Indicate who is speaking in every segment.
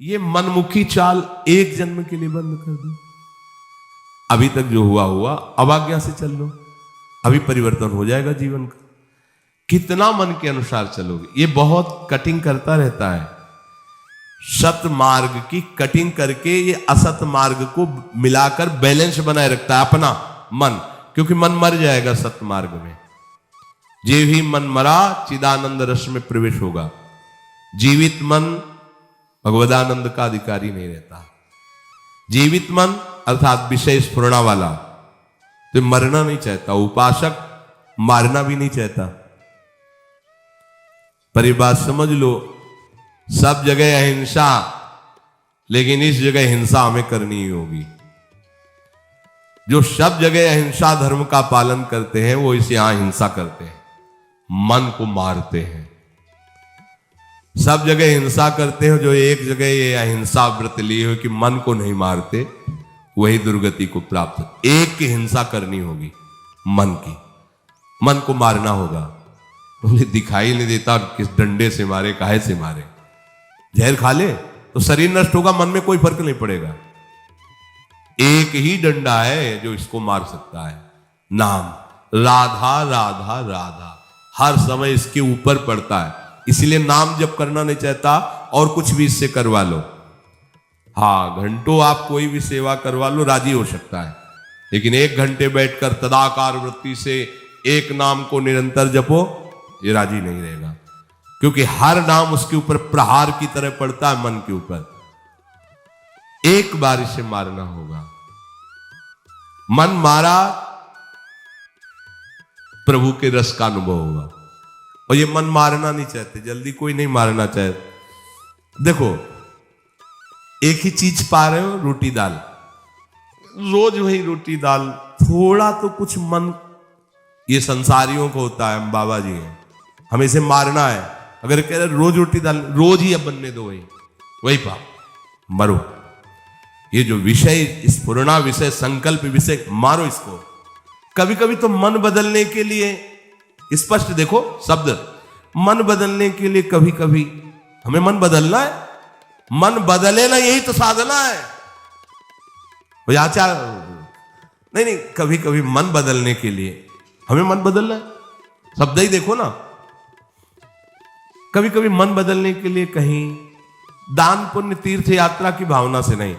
Speaker 1: ये मनमुखी चाल एक जन्म के लिए बंद कर दो। अभी तक जो हुआ हुआ, अब आज्ञा से चल लो, अभी परिवर्तन हो जाएगा जीवन का। कितना मन के अनुसार चलोगे, ये बहुत कटिंग करता रहता है। सत मार्ग की कटिंग करके ये असत मार्ग को मिलाकर बैलेंस बनाए रखता है अपना मन, क्योंकि मन मर जाएगा सत मार्ग में। जे भी मन मरा चिदानंद रस में प्रवेश होगा। जीवित मन भगवदानंद का अधिकारी नहीं रहता। जीवित मन अर्थात विषय स्फुरणा वाला तो मरना नहीं चाहता। उपासक मारना भी नहीं चाहता। पर ये बात समझ लो, सब जगह अहिंसा, लेकिन इस जगह हिंसा हमें करनी ही होगी। जो सब जगह अहिंसा धर्म का पालन करते हैं वो इसे यहां हिंसा करते हैं, मन को मारते हैं। सब जगह हिंसा करते हो, जो एक जगह ये अहिंसा व्रत लिए हो कि मन को नहीं मारते, वही दुर्गति को प्राप्त। एक की हिंसा करनी होगी, मन की। मन को मारना होगा। बोले दिखाई नहीं देता, किस डंडे से मारे, काहे से मारे। जहर खा ले तो शरीर नष्ट होगा, मन में कोई फर्क नहीं पड़ेगा। एक ही डंडा है जो इसको मार सकता है, नाम। राधा राधा राधा हर समय इसके ऊपर पड़ता है, इसलिए नाम जप करना नहीं चाहता और कुछ भी इससे करवा लो। हाँ, घंटों आप कोई भी सेवा करवा लो, राजी हो सकता है, लेकिन 1 घंटे बैठकर तदाकार वृत्ति से एक नाम को निरंतर जपो, ये राजी नहीं रहेगा। क्योंकि हर नाम उसके ऊपर प्रहार की तरह पड़ता है, मन के ऊपर। एक बार इसे मारना होगा। मन मारा, प्रभु के रस का अनुभव होगा। और ये मन मारना नहीं चाहते, जल्दी कोई नहीं मारना चाहते। देखो, एक ही चीज पा रहे हो, रोटी दाल, रोज वही रोटी दाल, थोड़ा तो कुछ मन, ये संसारियों को होता है। हम बाबा जी हैं, हमें इसे मारना है। अगर कह रहे रोज रोटी दाल, रोज ही अब बनने दो, वही पाओ, मरो। ये जो विषय स्फुरणा विषय, संकल्प विषय, मारो इसको। कभी कभी तो मन बदलने के लिए, स्पष्ट देखो शब्द, मन बदलने के लिए कभी कभी हमें मन बदलना है। मन बदले ना, यही तो साधना है। आचार नहीं, कभी कभी मन बदलने के लिए हमें मन बदलना है। शब्द ही देखो ना, कभी कभी मन बदलने के लिए कहीं दान पुण्य तीर्थ यात्रा की भावना से नहीं,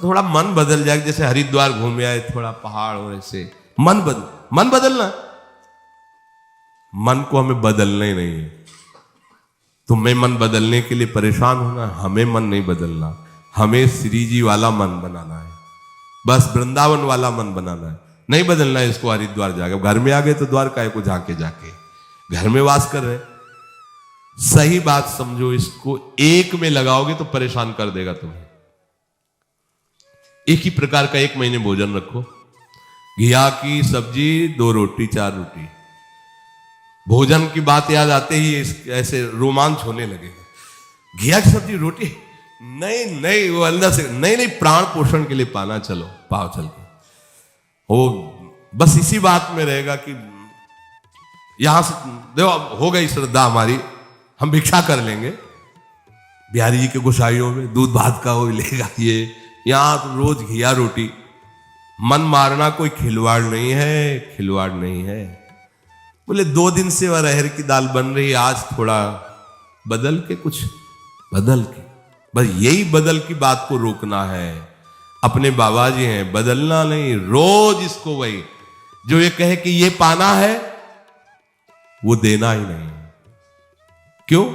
Speaker 1: थोड़ा मन बदल जाए। जैसे हरिद्वार घूम आए, थोड़ा पहाड़ और ऐसे मन बदलना। मन को हमें बदलना ही नहीं है। तुम्हें मन बदलने के लिए परेशान होना, हमें मन नहीं बदलना। हमें श्री जी वाला मन बनाना है, बस वृंदावन वाला मन बनाना है। नहीं बदलना है इसको हरिद्वार जाके। घर में आ गए तो द्वारका को जाके घर में वास कर रहे। सही बात समझो, इसको एक में लगाओगे तो परेशान कर देगा तुम्हें। एक ही प्रकार का 1 महीने भोजन रखो, घिया की सब्जी, 2 रोटी 4 रोटी। भोजन की बात याद आते ही ऐसे रोमांच होने लगेगा। घिया की सब्जी रोटी, नहीं वो अंदर से नहीं, प्राण पोषण के लिए पाना, चलो पाओ चल के। वो बस इसी बात में रहेगा कि यहां से देखो हो गई श्रद्धा हमारी, हम भिक्षा कर लेंगे। बिहारी जी के गोसाइयों में दूध भात का वो लेगा, ये यहां तो रोज घिया रोटी। मन मारना कोई खिलवाड़ नहीं है, खिलवाड़ नहीं है। बोले 2 दिन से वह अरहर की दाल बन रही है, आज थोड़ा बदल के, कुछ बदल के, बस यही बदल की बात को रोकना है। अपने बाबा जी हैं, बदलना नहीं, रोज इसको वही जो ये कहे कि ये पाना है, वो देना ही नहीं। क्यों?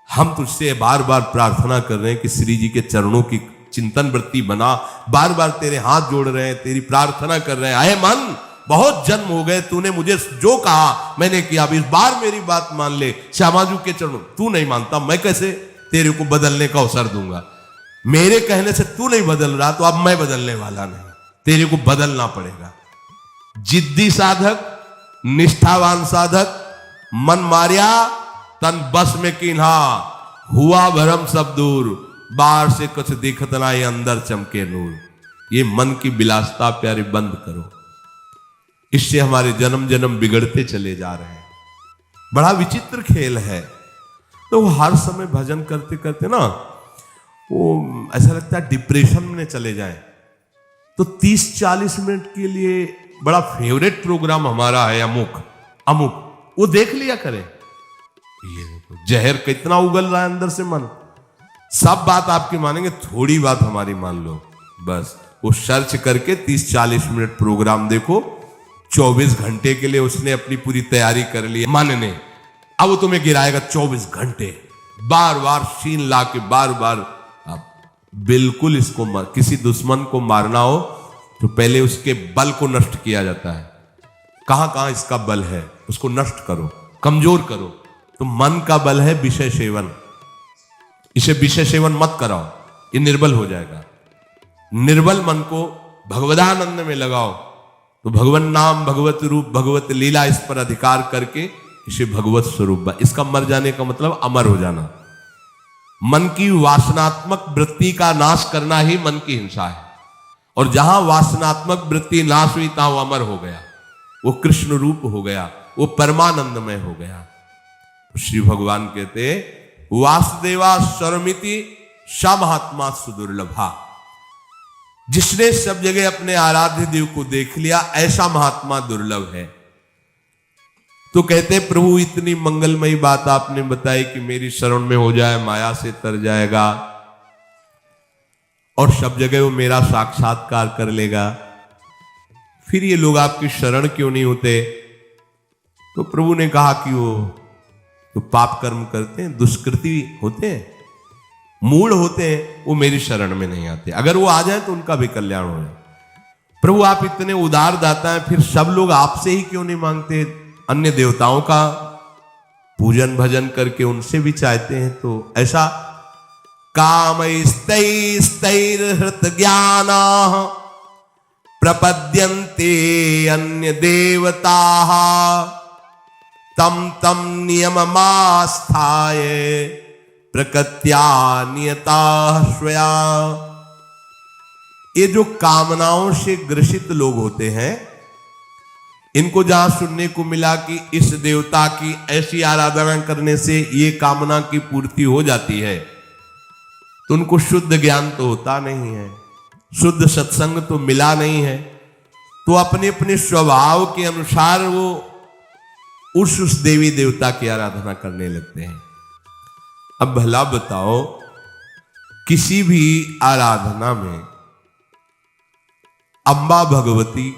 Speaker 1: हम तुझसे बार बार प्रार्थना कर रहे हैं कि श्री जी के चरणों की चिंतन वृत्ति बना, बार बार तेरे हाथ जोड़ रहे हैं, तेरी प्रार्थना कर रहे हैं। आए मन, बहुत जन्म हो गए, तूने मुझे जो कहा मैंने किया, अब इस बार मेरी बात मान ले। श्यामाजू के चरणों, तू नहीं मानता, मैं कैसे तेरे को बदलने का अवसर दूंगा। मेरे कहने से तू नहीं बदल रहा, तो अब मैं बदलने वाला नहीं, तेरे को बदलना पड़ेगा। जिद्दी साधक, निष्ठावान साधक, मन मारिया तन बस में किन्हा, हुआ भरम सब दूर, बाहर से कुछ दिखत ना, ये अंदर चमके नूर। ये मन की विलासता प्यारे बंद करो, इससे हमारे जन्म जन्म बिगड़ते चले जा रहे हैं। बड़ा विचित्र खेल है। तो वो हर समय भजन करते करते ना, वो ऐसा लगता है डिप्रेशन में चले जाएं। तो 30-40 मिनट के लिए बड़ा फेवरेट प्रोग्राम हमारा है अमुक अमुक, वो देख लिया करें। ये देखो जहर कितना उगल रहा है अंदर से मन। सब बात आपकी मानेंगे, थोड़ी बात हमारी मान लो बस। वो सर्च करके 30-40 मिनट प्रोग्राम देखो, 24 घंटे के लिए उसने अपनी पूरी तैयारी कर ली मन ने। अब वो तुम्हें गिराएगा 24 घंटे, बार बार शीन ला के बार बार। बिल्कुल इसको किसी दुश्मन को मारना हो तो पहले उसके बल को नष्ट किया जाता है। कहां कहां इसका बल है उसको नष्ट करो, कमजोर करो। तो मन का बल है विषय सेवन, इसे विषय सेवन मत कराओ, ये निर्बल हो जाएगा। निर्बल मन को भगवदानंद में लगाओ तो भगवन नाम, भगवत रूप, भगवत लीला, इस पर अधिकार करके इसे भगवत स्वरूप। इसका मर जाने का मतलब अमर हो जाना। मन की वासनात्मक वृत्ति का नाश करना ही मन की हिंसा है। और जहां वासनात्मक वृत्ति नाश हुई तहां वो अमर हो गया, वो कृष्ण रूप हो गया, वो परमानंदमय हो गया। श्री भगवान कहते वासुदेवा सर्वमिति सा महात्मा सुदुर्लभा। जिसने सब जगह अपने आराध्य देव को देख लिया, ऐसा महात्मा दुर्लभ है। तो कहते प्रभु इतनी मंगलमयी बात आपने बताई कि मेरी शरण में हो जाए माया से तर जाएगा और सब जगह वो मेरा साक्षात्कार कर लेगा, फिर ये लोग आपकी शरण क्यों नहीं होते? तो प्रभु ने कहा कि वो तो पाप कर्म करते हैं, दुष्कृति होते हैं, मूढ़ होते हैं, वो मेरी शरण में नहीं आते। अगर वो आ जाए तो उनका भी कल्याण हो जाए। प्रभु आप इतने उदार दाता हैं, फिर सब लोग आपसे ही क्यों नहीं मांगते? अन्य देवताओं का पूजन भजन करके उनसे भी चाहते हैं। तो ऐसा कामैस्तैस्तैर्हृत ज्ञाना प्रपद्यन्ते अन्य देवताः तम तम नियममास्थाय प्रकृत्या नियता स्वया। ये जो कामनाओं से ग्रसित लोग होते हैं, इनको जहां सुनने को मिला कि इस देवता की ऐसी आराधना करने से ये कामना की पूर्ति हो जाती है, तो उनको शुद्ध ज्ञान तो होता नहीं है, शुद्ध सत्संग तो मिला नहीं है। तो अपने अपने स्वभाव के अनुसार वो उस देवी देवता की आराधना करने लगते हैं। अब भला बताओ, किसी भी आराधना में अंबा भगवती,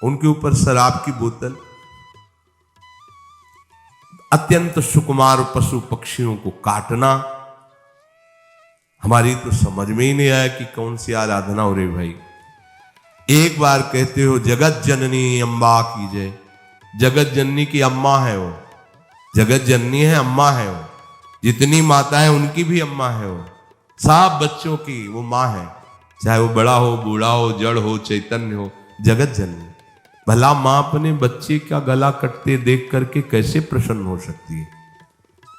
Speaker 1: उनके ऊपर शराब की बोतल, अत्यंत सुकुमार पशु पक्षियों को काटना, हमारी तो समझ में ही नहीं आया कि कौन सी आराधना हो रही भाई। एक बार कहते हो जगत जननी अम्बा की जय, जगत जननी की अम्मा है वो, जगत जननी है, अम्मा है वो, जितनी माता है उनकी भी अम्मा है वो, सब बच्चों की वो माँ है, चाहे वो बड़ा हो, बूढ़ा हो, जड़ हो, चैतन्य हो, जगत जननी। भला माँ अपने बच्चे का गला कटते देख करके कैसे प्रसन्न हो सकती है?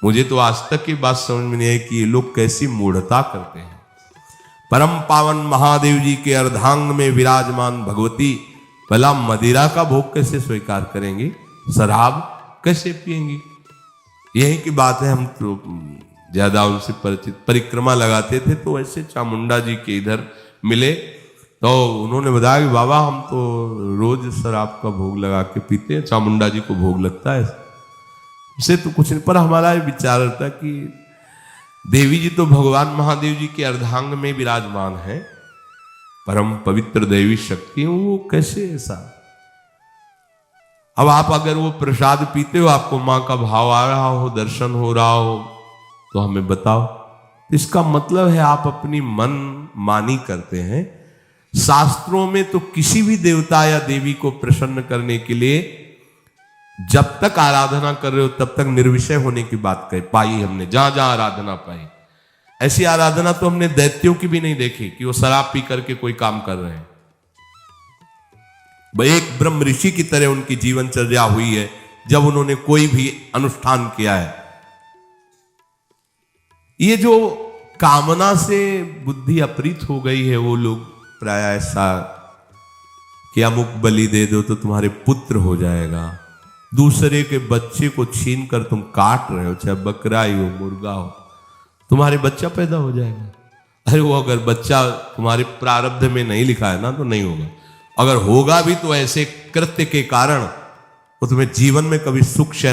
Speaker 1: मुझे तो आज तक की बात समझ में नहीं आई कि ये लोग कैसी मूढ़ता करते हैं। परम पावन महादेव जी के अर्धांग में विराजमान भगवती भला मदिरा का भोग कैसे स्वीकार करेंगी? शराब कैसे पिएंगी? यही की बात है। हम तो ज्यादा उनसे परिचित, परिक्रमा लगाते थे तो ऐसे चामुंडा जी के इधर मिले तो उन्होंने बताया कि बाबा हम तो रोज शराब का भोग लगा के पीते हैं, चामुंडा जी को भोग लगता है, उसे तो कुछ नहीं। पर हमारा विचार रहता कि देवी जी तो भगवान महादेव जी के अर्धांग में विराजमान है, परम पवित्र देवी शक्ति, वो कैसे ऐसा? अब आप अगर वो प्रसाद पीते हो, आपको मां का भाव आ रहा हो, दर्शन हो रहा हो, तो हमें बताओ। इसका मतलब है आप अपनी मन मानी करते हैं। शास्त्रों में तो किसी भी देवता या देवी को प्रसन्न करने के लिए जब तक आराधना कर रहे हो तब तक निर्विषय होने की बात पाई हमने, जहां जहां आराधना पाई। ऐसी आराधना तो हमने दैत्यों की भी नहीं देखी कि वो शराब पी करके कोई काम कर रहे हैं। एक ब्रह्म ऋषि की तरह उनकी जीवनचर्या हुई है जब उन्होंने कोई भी अनुष्ठान किया है। ये जो कामना से बुद्धि अपरित हो गई है, वो लोग प्राय ऐसा कि अमुक बलि दे दो तो तुम्हारे पुत्र हो जाएगा, दूसरे के बच्चे को छीन कर तुम काट रहे हो, चाहे बकरा ही हो, मुर्गा हो, तुम्हारे बच्चा पैदा हो जाएगा। अरे वो अगर बच्चा तुम्हारे प्रारब्ध में नहीं लिखा है ना तो नहीं होगा, अगर होगा भी तो ऐसे कृत्य के कारण वो तुम्हें जीवन में कभी सुख शांति